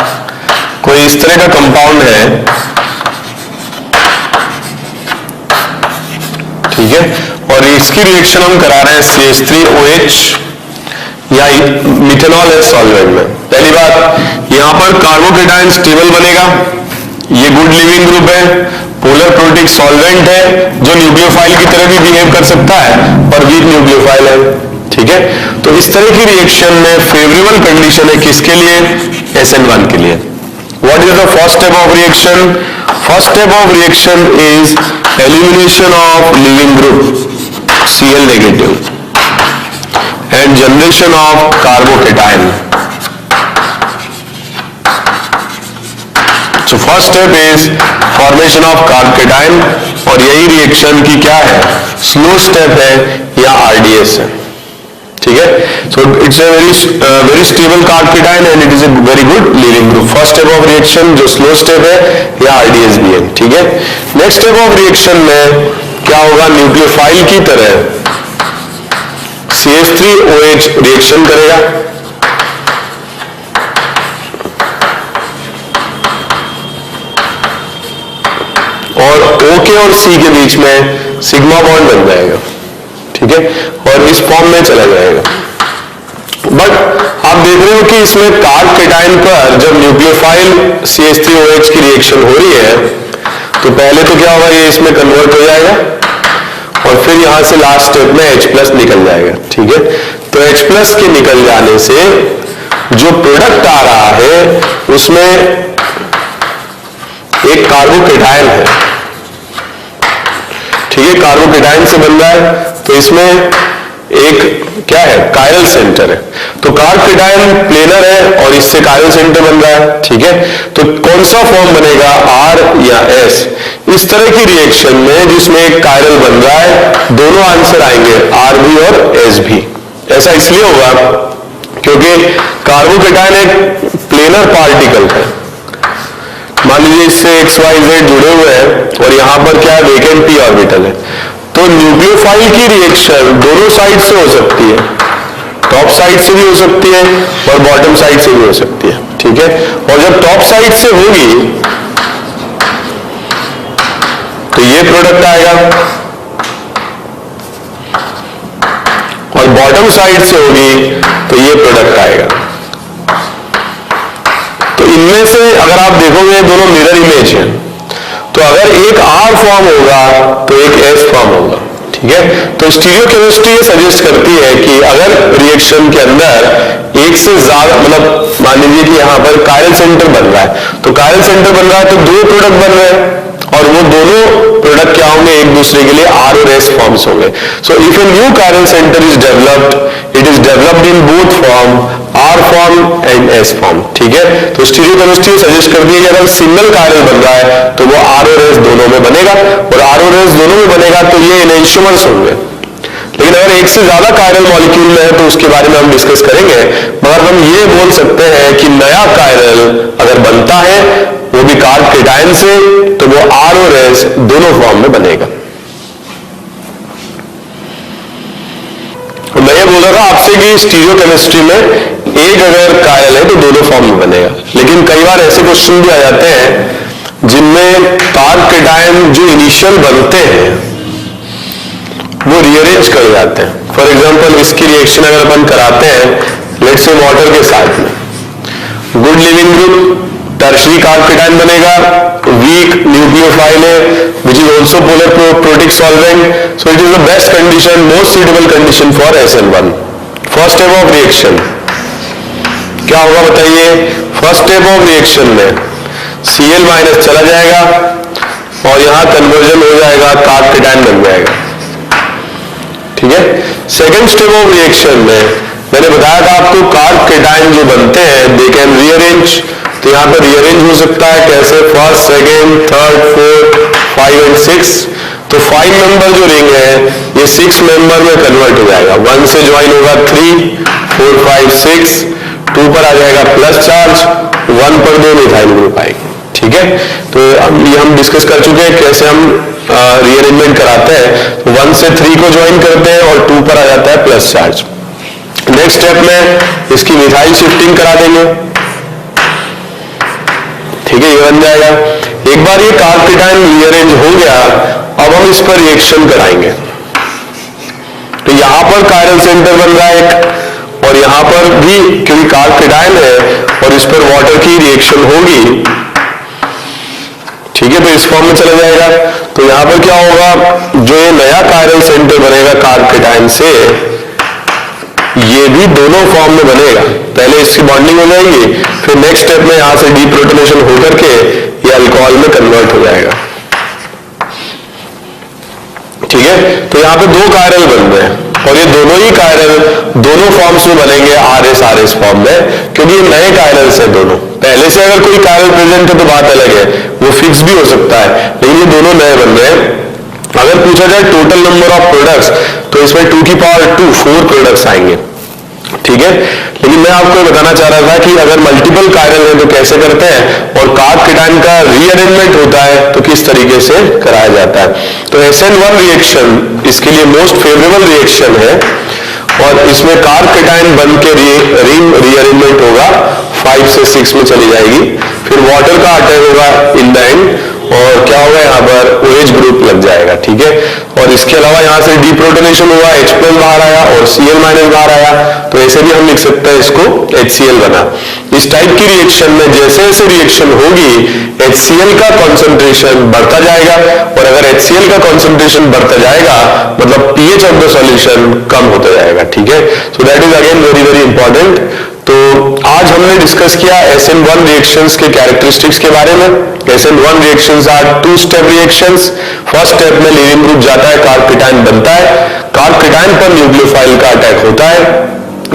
कोई इस तरह का कंपाउंड है, ठीक है, और इसकी रिएक्शन हम करा रहे हैं CH3OH या मिथेनॉल है सॉल्वेंट में। पहली बात, यहां पर कार्बोकेटाइन स्टेबल बनेगा, ये गुड लिविंग ग्रुप है, पोलर प्रोटिक सॉल्वेंट है जो न्यूक्लियोफाइल की तरह भी बिहेव कर सकता है और वीक न्यूक्लियोफाइल है, ठीक है। तो इस तरह की रिएक्शन में फेवरेबल कंडीशन है किसके लिए, SN1 के लिए। What is the first step of reaction? First step of reaction is elimination of leaving group Cl negative and generation of carbocation. So first step is formation of carbocation, और यही reaction की क्या है, slow step है या RDS है, ठीक है। So it's a very stable carbocation and it is a very good leaving group. First step of reaction जो स्लो स्टेप है या RDS भी है, ठीक है। नेक्स्ट स्टेप ऑफ रिएक्शन में क्या होगा, न्यूक्लियोफाइल की तरह CH3OH रिएक्शन करेगा, और O के और C के बीच में सिग्मा बॉन्ड बन जाएगा, ठीक है, और इस फॉर्म में चला जाएगा। बट आप देख रहे हो कि इसमें कार्ब केटाइन पर जब न्यूक्लियोफाइल CH3OH की रिएक्शन हो रही है तो पहले तो क्या होगा, ये इसमें कन्वर्ट हो जाएगा और फिर यहां से लास्ट स्टेप में H+ निकल जाएगा। ठीक है, तो H+ के निकल जाने से जो प्रोडक्ट आ रहा है उसमें एक कार्बोकेटायन है। ठीक है, कार्बोकेटायन से बन रहा है, तो इसमें एक क्या है, कायरल सेंटर है। तो कार्बोकेटायन प्लेनर है और इससे कायरल सेंटर बन रहा है। ठीक है, तो कौन सा फॉर्म बनेगा, R या S? इस तरह की रिएक्शन में जिसमें एक कायरल बन रहा है, दोनों आंसर आएंगे, R भी और S भी। ऐसा इसलिए होगा क्योंकि कार्बोकेटायन एक प्लेनर पार्टिकल है। मान लीजिए इससे XYZ जुड़े हुए हैं और यहां पर क्या है, वेकेंट p ऑर्बिटल है, तो न्यूक्लियोफाइल की रिएक्शन दोनों साइड से हो सकती है, टॉप साइड से भी हो सकती है और बॉटम साइड से भी हो सकती है। ठीक है, और जब टॉप साइड से होगी तो ये प्रोडक्ट आएगा और बॉटम साइड से होगी तो ये प्रोडक्ट आएगा। तो इनमें से अगर आप देखोगे दोनों मिरर इमेज हैं, तो अगर एक R फॉर्म होगा तो एक S फॉर्म होगा। ठीक है, तो स्टीरियोकेमिस्ट्री ये सजेस्ट करती है कि अगर रिएक्शन के अंदर एक से ज्यादा, मतलब मान लीजिए कि यहां पर कायरल सेंटर बन रहा है, तो कायरल सेंटर बन रहा है तो दो प्रोडक्ट बन रहे हैं और वो दोनों प्रोडक्ट क्या होंगे, एक दूसरे के लिए R और S फॉर्म्स होंगे। So if a new chiral centre is developed, it is developed in both form, R form and S form. ठीक है, तो स्टीरियोकेमिस्ट्री सजेस्ट करती है कि अगर सिंगल कायरल बन रहा है तो वो R और S दोनों में बनेगा, और R और S दोनों में बनेगा तो ये एनेंटियोमर्स होंगे। लेकिन अगर एक से ज्यादा कायरल मॉलिक्यूल में है तो उसके बारे में हम डिस्कस करेंगे, मगर हम ये बोल सकते हैं कि नया कायरल अगर बनता है वो भी कार्बोकेटायन से, तो वो R और S दोनों फॉर्म में बनेगा। मैं ये बोल रहा था आपसे कि स्टीरियोकेमिस्ट्री में एक अगर कायरल है तो दोनों फॉर्म में बनेगा, लेकिन कई बार ऐसे क्वेश्चन भी आ जाते हैं जिनमें कार्बोकेटायन जो इनिशियल बनते हैं वो रीअरेंज कर जाते हैं। फॉर एग्जांपल इसकी रिएक्शन अगर अपन कराते हैं लेट्स से वाटर के साथ में, good leaving group tertiary carbocation बनेगा, वीक न्यूक्लियोफाइल है which is also polar protic solvent, so it is the best condition, most suitable condition for SN1। First step of reaction क्या होगा बताइए, first step of reaction में Cl- चला जाएगा और यहां कन्वर्जन हो जाएगा, कार्बोकेटायन बन जाएगा। ठीक है, सेकेंड स्टेप ऑफ रिएक्शन में मैंने बताया था आपको कार्बोकेटायन जो बनते हैं दे कैन रीअरेंज, तो यहां पर रीअरेंज हो सकता है कैसे, first, second, third, fourth, 5 and 6। तो 5 मेंबर जो रिंग है ये 6 मेंबर में कन्वर्ट हो जाएगा, 1 से ज्वाइन होगा 3, 4, 5, 6, 2 पर आ जाएगा प्लस चार्ज, 1 पर 2 मिथाइल ग्रुप आएगी। ठीक है, तो ये हम डिस्कस कर चुके हैं कैसे हम रीअरेंजमेंट कराते हैं। तो 1 से 3 को ज्वाइन करते हैं और 2 पर आ जाता है प्लस चार्ज। नेक्स्ट स्टेप में इसकी मिथाइल शिफ्टिंग करा देंगे। ठीक है, ये बन जाएगा। एक बार ये कार्बोकेटायन रीअरेंज हो गया, अब हम इस पर रिएक्शन कराएंगे। तो यहां पर कायरल सेंटर बन रहा है एक, और यहां पर भी क्योंकि कार्बोकेटायन है और इस पर वाटर की रिएक्शन होगी। ठीक है, तो इस फॉर्म में चला जाएगा। तो यहां पर क्या होगा, जो ये नया कायरल सेंटर बनेगा कार्बोकेटायन से, ये भी दोनों फॉर्म में बनेगा। पहले इसकी बॉन्डिंग हो जाएगी, फिर नेक्स्ट स्टेप में यहां से डीप्रोटोनेशन होकर के ये अल्कोहल में कन्वर्ट हो जाएगा। ठीक है, तो यहां पे 2 कायरल बन रहे हैं और ये दोनों ही कायरल दोनों फॉर्म्स में बनेंगे, RS फॉर्म में, क्योंकि ये नए कायरल्स हैं दोनों। पहले से अगर कोई कायरल प्रेजेंट है तो बात अलग है, वो फिक्स भी हो सकता है, लेकिन ये दोनों नए बन रहे हैं। अगर पूछा जाए टोटल नंबर ऑफ प्रोडक्ट्स तो इसमें 2 की पावर 2 4 प्रोडक्ट्स आएंगे। ठीक है, लेकिन मैं आपको बताना चाह रहा था कि अगर मल्टीपल कायरल है तो कैसे करते हैं, और कार्बोकेटायन का रीअरेंजमेंट होता है तो किस तरीके से कराया जाता है। तो SN1 रिएक्शन इसके लिए मोस्ट फेवरेबल रिएक्शन है, और इसमें कार्बोकेटायन बन के रिंग रीअरेंजमेंट होगा, 5 से 6 में चली जाएगी, फिर वाटर का अटैक होगा इन द एंड, और क्या होगा यहाँ पर OH ग्रुप लग जाएगा, ठीक है। और इसके अलावा यहाँ से डीप्रोटोनेशन हुआ, H+ बाहर आया और Cl- बाहर आया, तो ऐसे भी हम लिख सकते हैं इसको HCl बना। इस टाइप की रिएक्शन में जैसे जैसे रिएक्शन होगी HCl का कॉन्सेंट्रेशन बढ़ता जाएगा, और अगर HCl का कॉन्सेंट्रेशन बढ़ता जाएगा मतलब pH ऑफ द सॉल्यूशन कम होता जाएगा, ठीक है। So that is again very very important. तो आज हमने डिस्कस किया SN1 रिएक्शंस के कैरेक्टरिस्टिक्स के बारे में। SN1 reactions are 2 step reactions. First step में लीविंग ग्रुप जाता है, कार्ब-केटायन बनता है, कार्ब-केटायन पर न्यूक्लियोफाइल का अटैक होता है।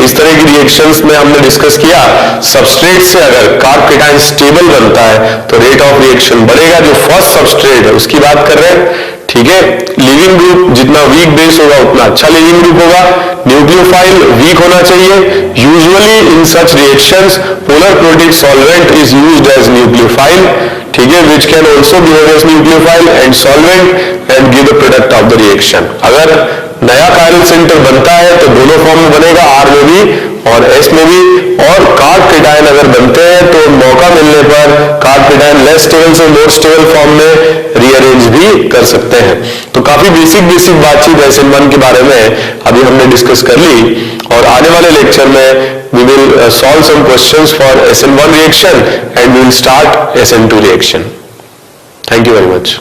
इस तरह की रिएक्शंस में हमने डिस्कस किया सबस्ट्रेट से अगर कार्ब-केटायन स्टेबल बनता है तो रेट ऑफ रिएक्शन बढ़ेगा, जो फर्स्ट सबस्ट्रेट है उसकी बात कर रहे हैं, ठीक है। लिविंग ग्रुप जितना वीक बेस होगा उतना अच्छा लिविंग ग्रुप होगा। न्यूक्लियोफाइल वीक होना चाहिए। Usually in such reactions polar chloride solvent is used as nucleophile, ठीक है, which can also behave as nucleophile and solvent and give the product of the reaction. अगर नया कायरल सेंटर बनता है तो दोनों फॉर्म में बनेगा, R में भी और S में भी। और कार्ब-केटायन अगर बनते हैं तो मौका मिलने पर कार्ब-केटायन लेस स्टेबल से मोर स्टेबल फॉर्म में रीअरेंज भी कर सकते हैं। तो काफी बेसिक बातचीत SN1 के बारे में अभी हमने डिस्कस कर ली, और आने वाले लेक्चर में we will solve some questions for SN1 reaction and we will start SN2 reaction. Thank you very much.